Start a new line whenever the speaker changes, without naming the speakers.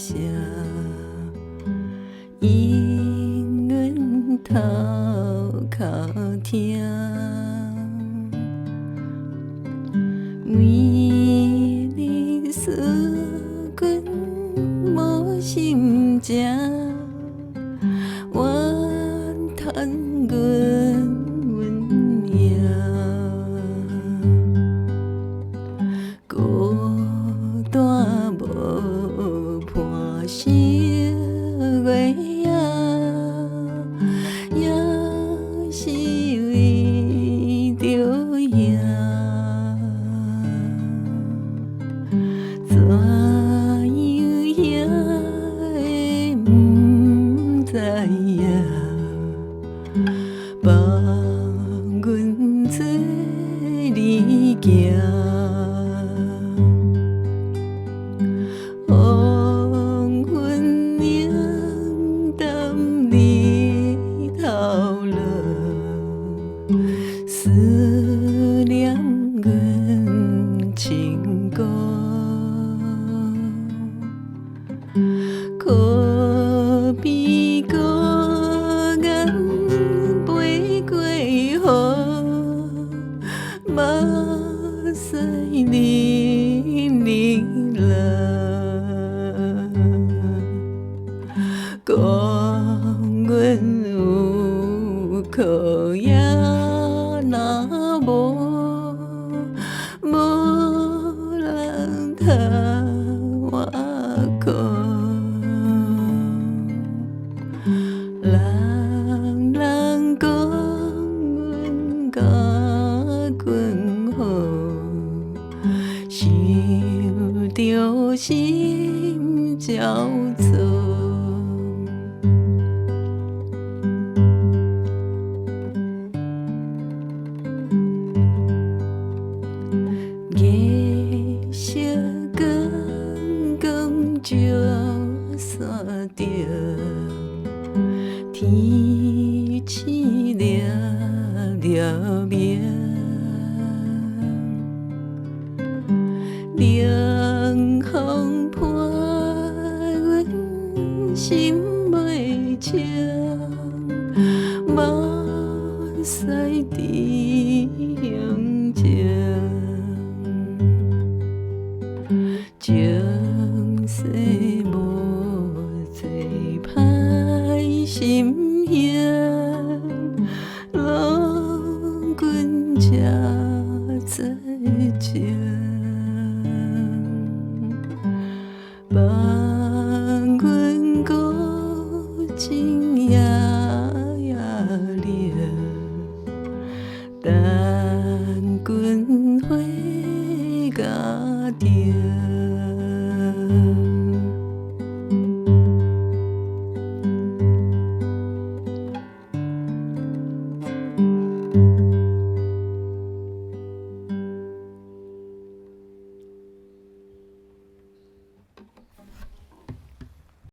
声，音乐头壳听，每日思君无心情，怨叹阮运命。孤单无伴星月夜，也是为着影。怎样也会不知影，放阮做你行。黄昏影淡日头落，思念阮情歌。可比孤雁飞过雨，目屎沥沥落。讲阮有靠也若无人通我靠。人人讲阮甲阮好，想着心焦躁。夜色光光照山顶，天星亮亮明，凉风伴阮心袂清，目屎伫胸前。情世无做歹心形，路阮才知情。望阮孤情夜夜凉。